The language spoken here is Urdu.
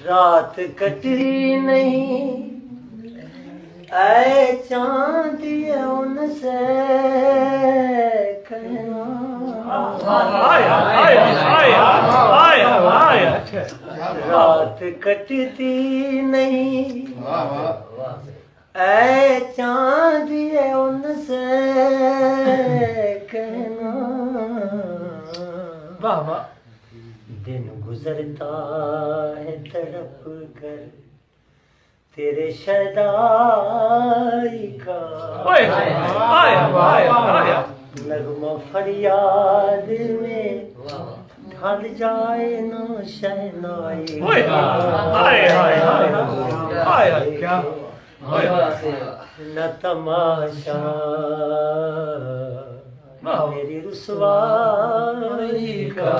رات کٹی نہیں اے چاند یہ ان سے کہنا رات کٹتی نہیں اے چاند یہ ان سے کہنا دن گزرتا ہے تڑپ کر تیرے شیدائی کا نغمہ فریاد میں ڈھل جائے نا شہنائی نہ تماشا میری رسوائی کا